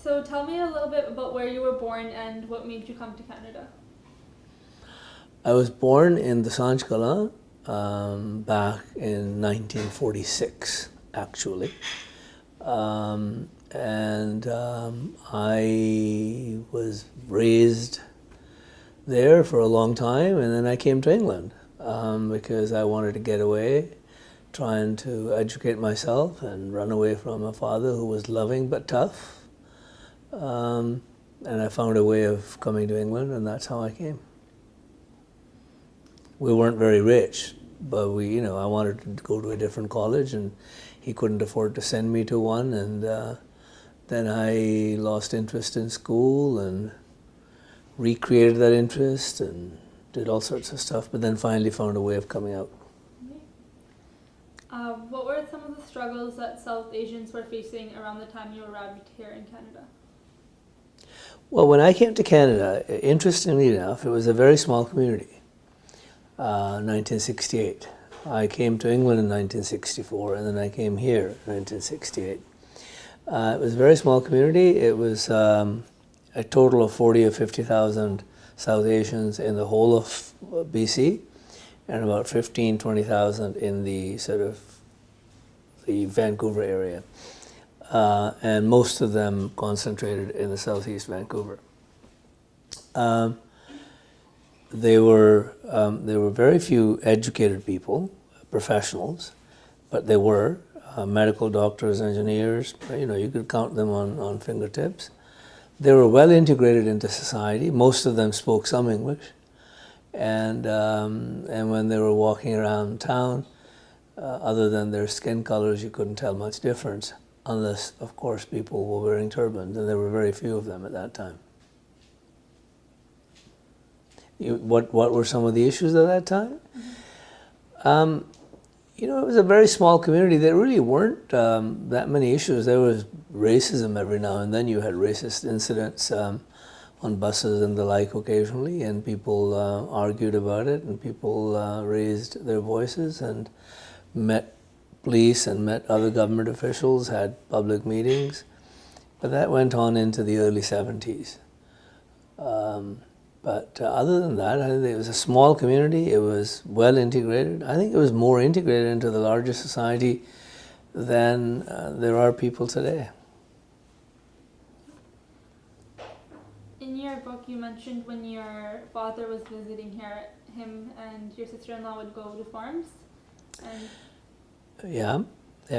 So tell me a little bit about where you were born and what made you come to Canada. I was born in Dosanjh back in 1946, actually. I was raised there for a long time, and then I came to England because I wanted to get away, trying to educate myself and run away from a father who was loving but tough. And I found a way of coming to England, and that's how I came. We weren't very rich, but I wanted to go to a different college, and he couldn't afford to send me to one. And then I lost interest in school and recreated that interest and did all sorts of stuff, but then finally found a way of coming out. What were some of the struggles that South Asians were facing around the time you arrived here in Canada? Well, when I came to Canada, interestingly enough, it was a very small community, 1968. I came to England in 1964, and then I came here in 1968. It was a very small community. It was a total of 40 or 50,000 South Asians in the whole of BC, and about 15, 20,000 in the sort of the Vancouver area. And most of them concentrated in the southeast Vancouver. There were very few educated people, professionals, but there were medical doctors, engineers. You could count them on fingertips. They were well integrated into society. Most of them spoke some English, and when they were walking around town, other than their skin colors, you couldn't tell much difference, unless, of course, people were wearing turbans, and there were very few of them at that time. What were some of the issues at that time? Mm-hmm. It was a very small community. There really weren't that many issues. There was racism every now and then. You had racist incidents on buses and the like occasionally, and people argued about it, and people raised their voices and met police and met other government officials, had public meetings. But that went on into the early 70s. But other than that, I think it was a small community. It was well integrated. I think it was more integrated into the larger society than there are people today. In your book, you mentioned when your father was visiting here, him and your sister-in-law would go to farms. Yeah,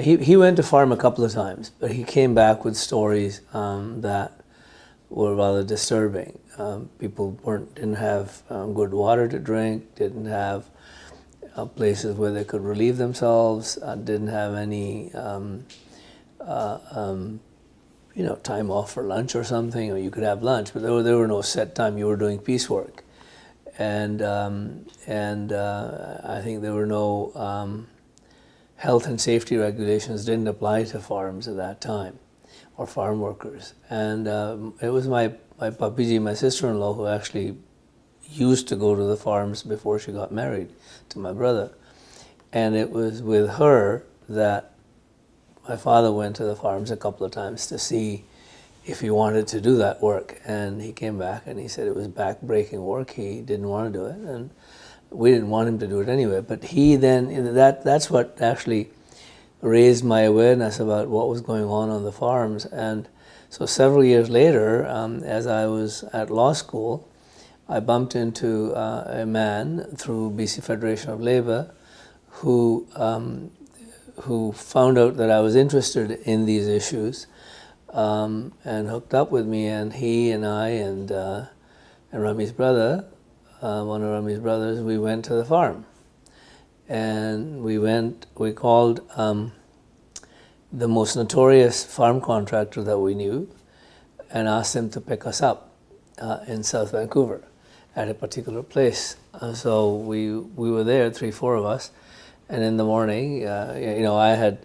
he went to farm a couple of times, but he came back with stories that were rather disturbing. People didn't have good water to drink, didn't have places where they could relieve themselves, didn't have any time off for lunch or something, or you could have lunch, but there were no set time. You were doing piecework, and I think there were no health and safety regulations didn't apply to farms at that time, or farm workers. And it was my Papiji, my sister-in-law, who actually used to go to the farms before she got married to my brother. And it was with her that my father went to the farms a couple of times to see if he wanted to do that work. And he came back and he said it was back-breaking work. He didn't want to do it. And we didn't want him to do it anyway. But he then, that's what actually raised my awareness about what was going on the farms. And so several years later, as I was at law school, I bumped into a man through BC Federation of Labour who found out that I was interested in these issues and hooked up with me. And he and I and Rami's brother, one of Rami's brothers, we went to the farm. And we called the most notorious farm contractor that we knew and asked him to pick us up in South Vancouver at a particular place. So we were there, 3-4 of us, and in the morning, I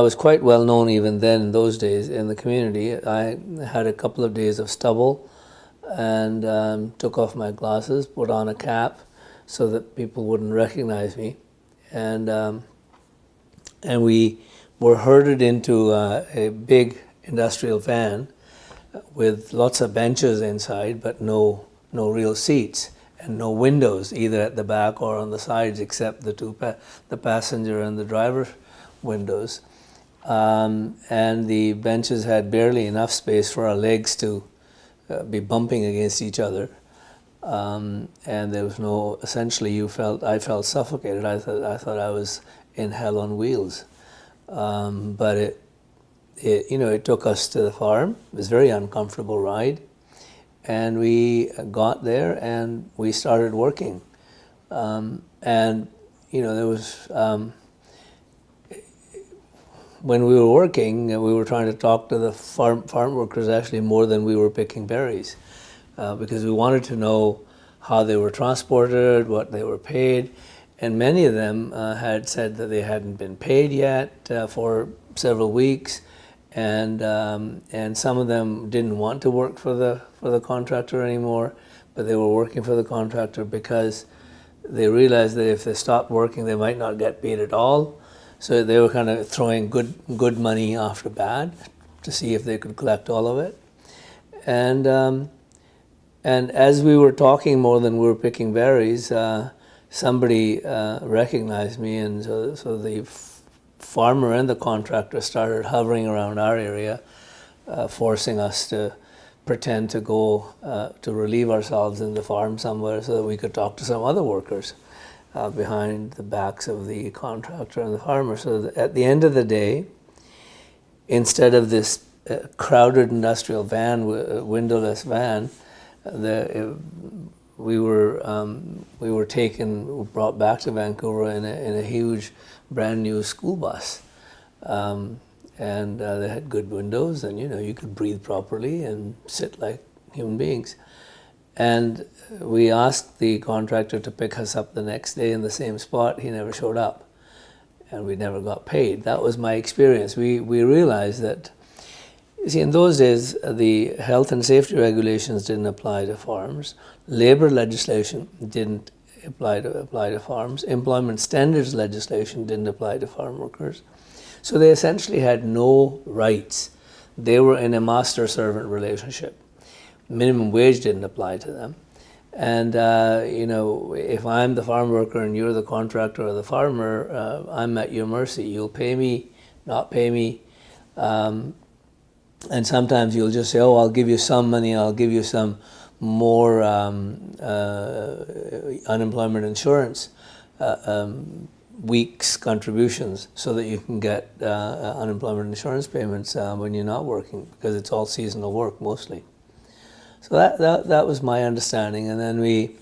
was quite well known even then in those days in the community. I had a couple of days of stubble and took off my glasses, put on a cap so that people wouldn't recognize me, and we were herded into a big industrial van with lots of benches inside, but no real seats, and no windows either at the back or on the sides, except the passenger and the driver windows. And the benches had barely enough space for our legs to be bumping against each other. And there was no, essentially I felt suffocated. I thought I was in hell on wheels. But it took us to the farm. It was a very uncomfortable ride. And we got there and we started working. There was, when we were working, we were trying to talk to the farm workers actually more than we were picking berries, because we wanted to know how they were transported, what they were paid. And many of them had said that they hadn't been paid yet for several weeks. And some of them didn't want to work for the contractor anymore, but they were working for the contractor because they realized that if they stopped working, they might not get paid at all. So they were kind of throwing good money after bad to see if they could collect all of it. And as we were talking more than we were picking berries, somebody recognized me, and so the farmer and the contractor started hovering around our area, forcing us to pretend to go to relieve ourselves in the farm somewhere so that we could talk to some other workers behind the backs of the contractor and the farmer. So that at the end of the day, instead of this crowded industrial van, windowless van, we were brought back to Vancouver in a huge brand new school bus, and they had good windows, and you could breathe properly and sit like human beings. And we asked the contractor to pick us up the next day in the same spot. He never showed up, and we never got paid. That was my experience. We realized that, you see, in those days the health and safety regulations didn't apply to farms. Labor legislation didn't apply to farms. Employment standards legislation didn't apply to farm workers. So they essentially had no rights. They were in a master-servant relationship. Minimum wage didn't apply to them. And if I'm the farm worker and you're the contractor or the farmer, I'm at your mercy. You'll pay me, not pay me. And sometimes you'll just say, oh, I'll give you some money, I'll give you some more unemployment insurance weeks contributions so that you can get unemployment insurance payments when you're not working, because it's all seasonal work mostly. So that was my understanding. And then we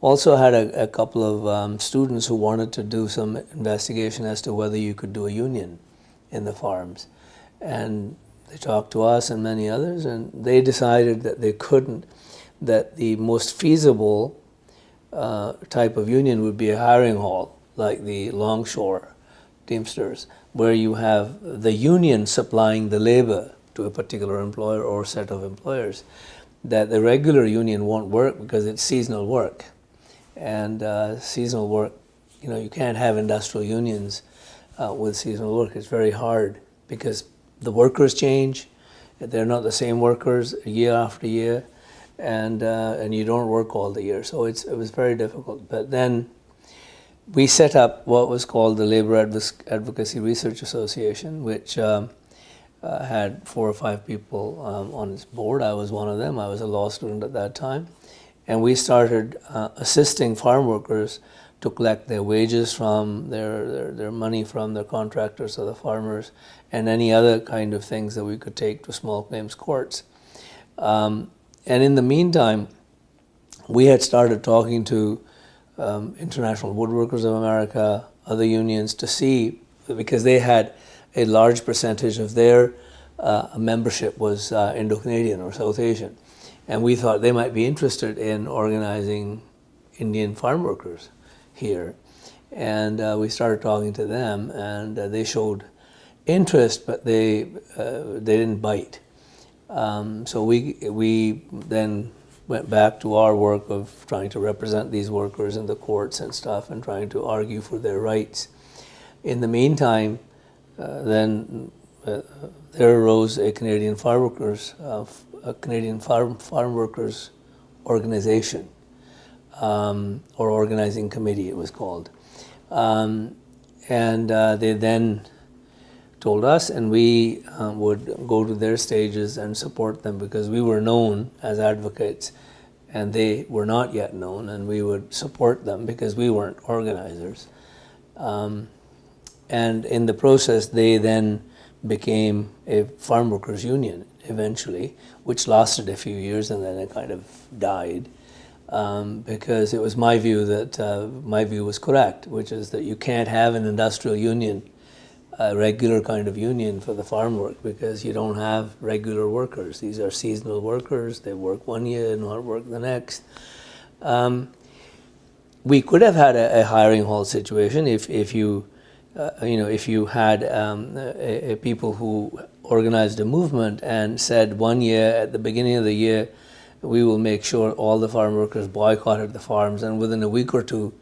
also had a couple of students who wanted to do some investigation as to whether you could do a union in the farms. And they talked to us and many others, and they decided that they couldn't, that the most feasible type of union would be a hiring hall, like the Longshore Teamsters, where you have the union supplying the labor to a particular employer or set of employers. That the regular union won't work because it's seasonal work. And seasonal work, you can't have industrial unions with seasonal work. It's very hard because the workers change. They're not the same workers year after year, and you don't work all the year. So it was very difficult. But then we set up what was called the Labor Advocacy Research Association, which had 4 or 5 people on its board. I was one of them. I was a law student at that time. And we started assisting farm workers to collect their wages from their money from their contractors or the farmers, and any other kind of things that we could take to small claims courts. And in the meantime, we had started talking to International Woodworkers of America, other unions, to see, because they had a large percentage of their membership was Indo-Canadian or South Asian. And we thought they might be interested in organizing Indian farm workers here. And we started talking to them, and they showed interest, but they didn't bite. So we then went back to our work of trying to represent these workers in the courts and stuff, and trying to argue for their rights. In the meantime, there arose a Canadian Farm Workers a Canadian farm workers organization, or organizing committee it was called. And they then told us, and we would go to their stages and support them because we were known as advocates and they were not yet known, and we would support them because we weren't organizers. And in the process, they then became a farm workers union eventually, which lasted a few years and then it kind of died. Because it was my view that my view was correct, which is that you can't have an industrial union, a regular kind of union for the farm work, because you don't have regular workers. These are seasonal workers. They work one year and not work the next. We could have had a hiring hall situation if you had people who organized a movement and said one year at the beginning of the year, we will make sure all the farm workers boycotted the farms, and within a week or two,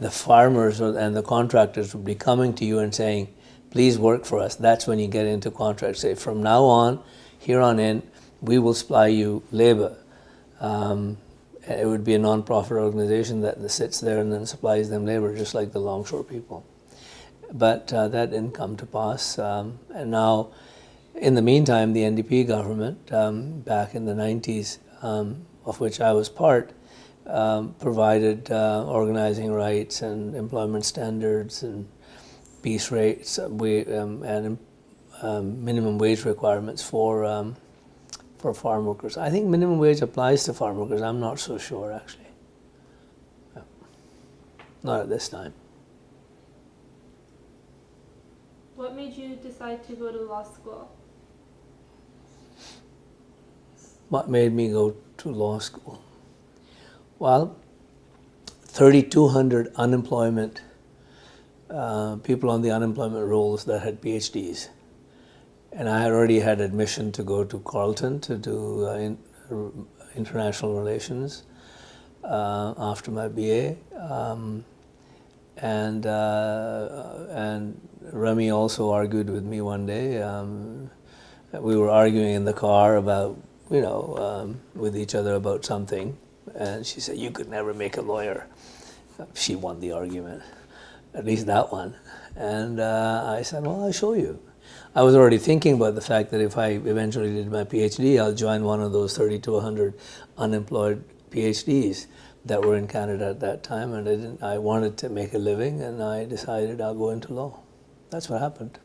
the farmers and the contractors would be coming to you and saying, please work for us. That's when you get into contracts. Say, from now on, here on in, we will supply you labor. It would be a non-profit organization that sits there and then supplies them labor, just like the longshore people. But that didn't come to pass. And now, in the meantime, the NDP government, back in the 90s, of which I was part, provided organizing rights and employment standards and piece rates and minimum wage requirements for farm workers. I think minimum wage applies to farm workers. I'm not so sure, actually. No. Not at this time. What made you decide to go to law school? What made me go to law school? Well, 3,200 unemployment people on the unemployment rolls that had PhDs. And I had already had admission to go to Carleton to do international relations after my BA. And Remy also argued with me one day. We were arguing in the car about, with each other about something. And she said, you could never make a lawyer. She won the argument, at least that one. And I said, well, I'll show you. I was already thinking about the fact that if I eventually did my PhD, I'll join one of those 3,200 unemployed PhDs that were in Canada at that time. And I wanted to make a living, and I decided I'll go into law. That's what happened.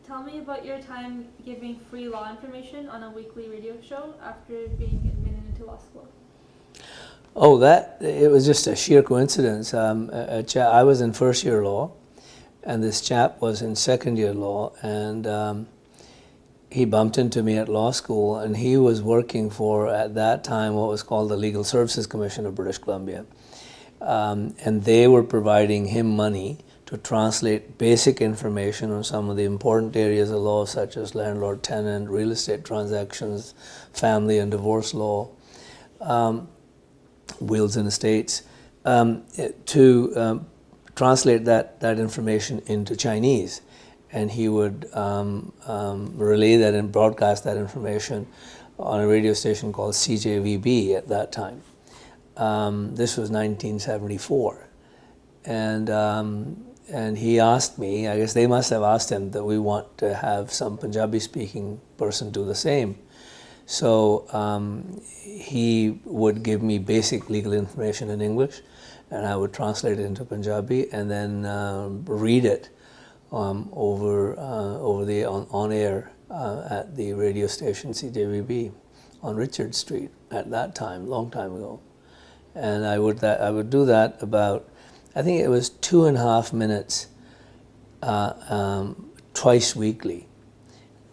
Tell me about your time giving free law information on a weekly radio show after being admitted into law school. Oh, it was just a sheer coincidence. I was in first year law, and this chap was in second year law, and he bumped into me at law school, and he was working for, at that time, what was called the Legal Services Commission of British Columbia. And they were providing him money to translate basic information on some of the important areas of law, such as landlord-tenant, real estate transactions, family and divorce law, wills and estates, to translate that information into Chinese. And he would relay that and broadcast that information on a radio station called CJVB at that time. This was 1974. And he asked me, I guess they must have asked him, that we want to have some Punjabi-speaking person do the same. So he would give me basic legal information in English, and I would translate it into Punjabi and then read it on air at the radio station CJVB on Richard Street at that time, long time ago. And I would do that about, I think it was 2.5 minutes twice weekly,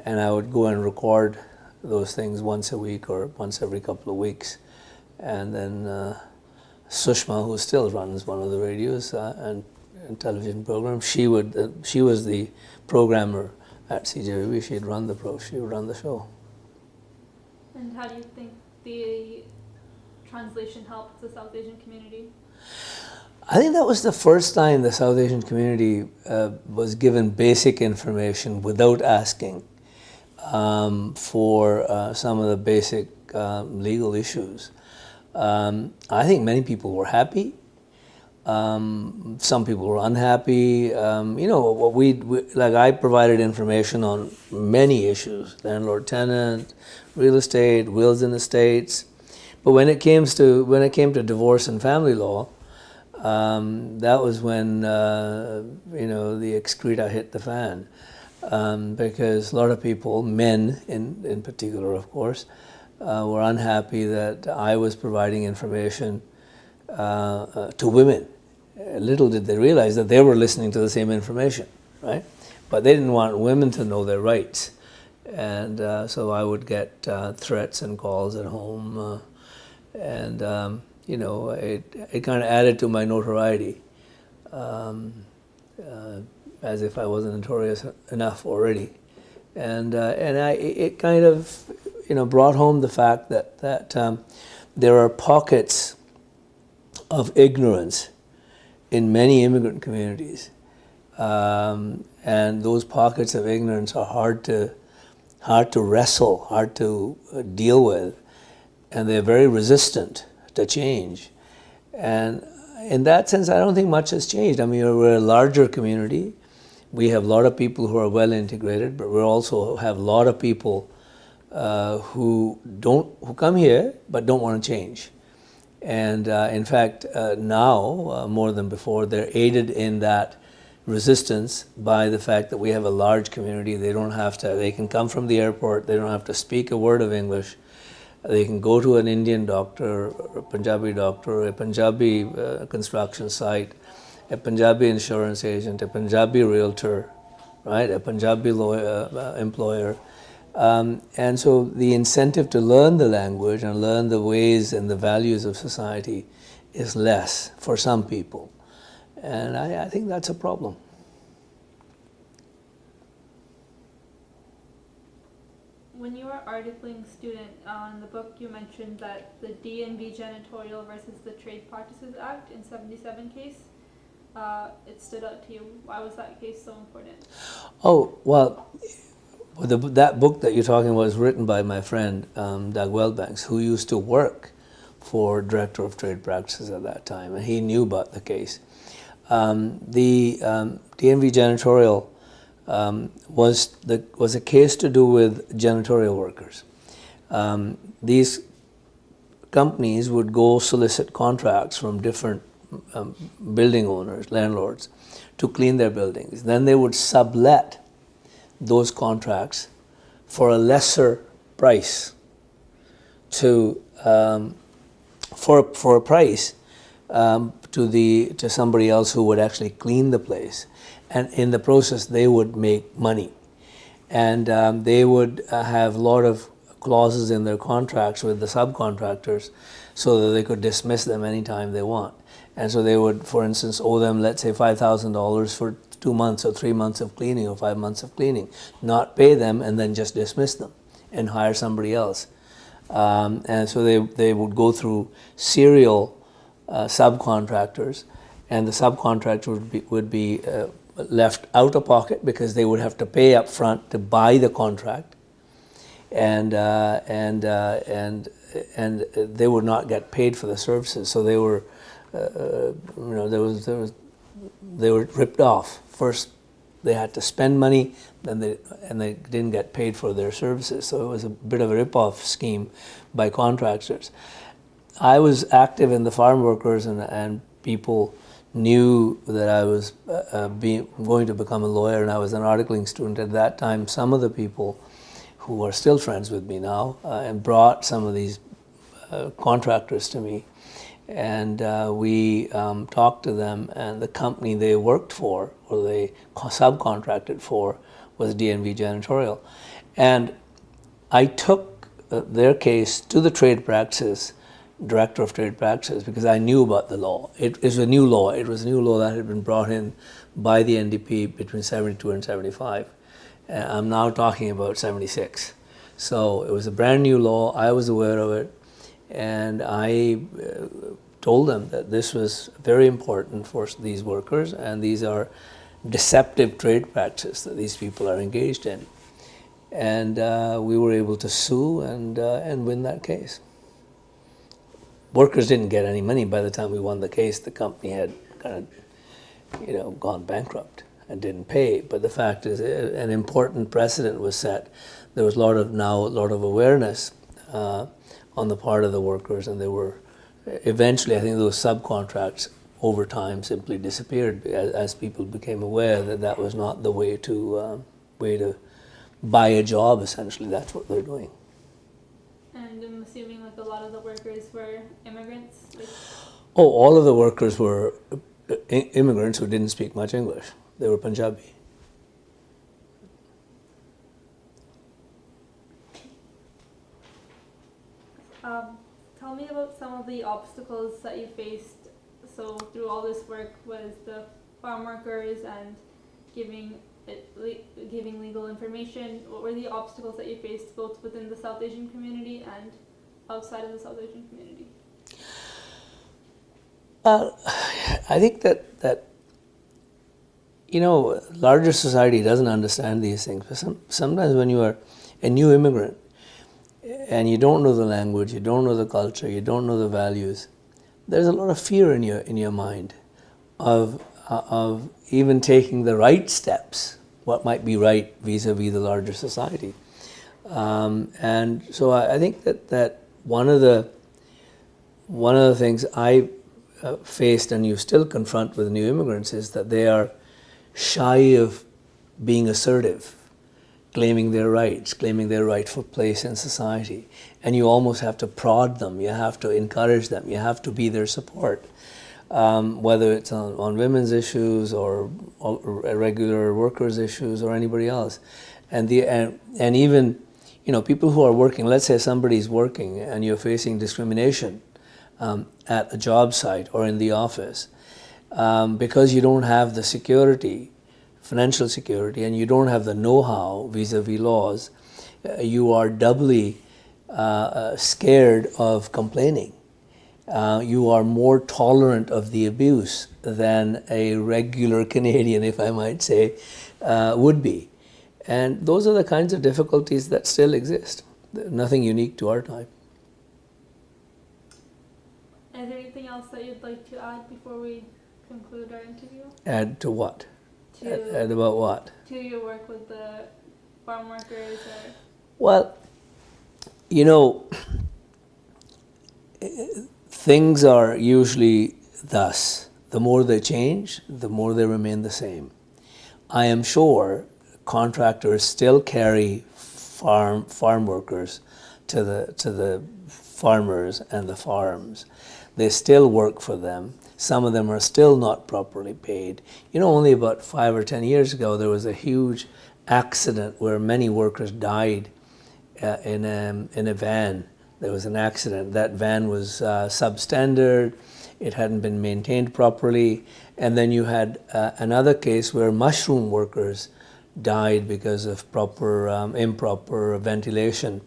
and I would go and record those things once a week or once every couple of weeks. And then Sushma, who still runs one of the radios and television programs, she was the programmer at CJVB. She would run the show. And how do you think the translation helped the South Asian community? I think that was the first time the South Asian community was given basic information without asking. for some of the basic legal issues. I think many people were happy. Some people were unhappy. What like I provided information on many issues: landlord-tenant, real estate, wills and estates. But when it came to divorce and family law, that was when the excreta hit the fan, because a lot of people, men in particular, of course, were unhappy that I was providing information to women. Little did they realize that they were listening to the same information, right? But they didn't want women to know their rights, and so I would get threats and calls at home, and it kind of added to my notoriety, as if I wasn't notorious enough already, and it kind of brought home the fact that there are pockets of ignorance in many immigrant communities, and those pockets of ignorance are hard to wrestle, hard to deal with, and they're very resistant to change. And in that sense, I don't think much has changed. I mean, we're a larger community. We have a lot of people who are well integrated, but we also have a lot of people who come here but don't want to change. And in fact, now more than before, they're aided in that resistance by the fact that we have a large community. They can come from the airport. They don't have to speak a word of English. They can go to an Indian doctor, or a Punjabi doctor, a Punjabi construction site, a Punjabi insurance agent, a Punjabi realtor, right? A Punjabi employer. And so the incentive to learn the language and learn the ways and the values of society is less for some people. And I think that's a problem. When you were articling student in the book, you mentioned that the DNV Janitorial versus the Trade Practices Act in '77 case, it stood out to you. Why was that case so important? Oh, well, that book that you're talking about was written by my friend Doug Wellbanks, who used to work for Director of Trade Practices at that time, and he knew about the case. The DNV Janitorial was a case to do with janitorial workers. These companies would go solicit contracts from different building owners, landlords, to clean their buildings. Then they would sublet those contracts for a lesser price to for a price to somebody else who would actually clean the place, and in the process they would make money, and they would have a lot of clauses in their contracts with the subcontractors so that they could dismiss them anytime they want. And so they would, for instance, owe them, let's say, $5,000 for 2 months or 3 months of cleaning or 5 months of cleaning, not pay them and then just dismiss them and hire somebody else. And so they would go through serial subcontractors, and the subcontractor would be left out of pocket because they would have to pay up front to buy the contract, and they would not get paid for the services. So they were, they were ripped off. First, they had to spend money, and they didn't get paid for their services. So it was a bit of a rip-off scheme by contractors. I was active in the farm workers, and people knew that I was going to become a lawyer, and I was an articling student at that time. Some of the people who are still friends with me now and brought some of these contractors to me, and we talked to them, and the company they worked for, or they subcontracted for, was DNV Janitorial. And I took their case to the Trade Practices Director of Trade Practices because I knew about the law. It was a new law. It was a new law that had been brought in by the NDP between 72 and 75. I'm now talking about 76. So it was a brand new law. I was aware of it, and I told them that this was very important for these workers, and these are deceptive trade practices that these people are engaged in. And we were able to sue and win that case. Workers didn't get any money by the time we won the case. The company had kind of, gone bankrupt and didn't pay. But the fact is, an important precedent was set. There was a lot of awareness on the part of the workers, and they were eventually, I think, those subcontracts over time simply disappeared as people became aware that that was not the way to buy a job. Essentially, that's what they're doing. And I'm assuming like a lot of the workers were immigrants. Oh, all of the workers were immigrants who didn't speak much English. They were Punjabi. Tell me about some of the obstacles that you faced. So through all this work with the farm workers and giving legal information, what were the obstacles that you faced both within the South Asian community and outside of the South Asian community? I think that larger society doesn't understand these things. But sometimes when you are a new immigrant and you don't know the language, you don't know the culture, you don't know the values, there's a lot of fear in your mind of even taking the right steps, what might be right vis-a-vis the larger society. And so I think that one of the things I faced, and you still confront with new immigrants, is that they are shy of being assertive, claiming their rights, claiming their rightful place in society. And you almost have to prod them, you have to encourage them, you have to be their support. Whether it's on women's issues or regular workers' issues or anybody else. And even, people who are working, let's say somebody's working and you're facing discrimination at a job site or in the office, because you don't have the security, financial security, and you don't have the know-how vis-a-vis laws, you are doubly scared of complaining. You are more tolerant of the abuse than a regular Canadian, if I might say, would be. And those are the kinds of difficulties that still exist. Nothing unique to our time. Is there anything else that you'd like to add before we conclude our interview? Add to what? Add about what? To your work with the farm workers or... Well, things are usually thus. The more they change, the more they remain the same. I am sure contractors still carry farm workers to the farmers and the farms. They still work for them. Some of them are still not properly paid. Only about 5 or 10 years ago, there was a huge accident where many workers died in a van. There was an accident. That van was substandard. It hadn't been maintained properly. And then you had another case where mushroom workers died because of improper ventilation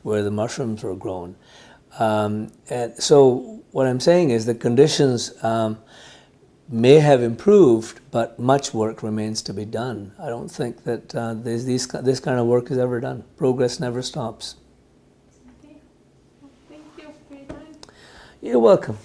where the mushrooms were grown. And so what I'm saying is the conditions may have improved, but much work remains to be done. I don't think that this kind of work is ever done. Progress never stops. Okay. Well, thank you for your time. You're welcome.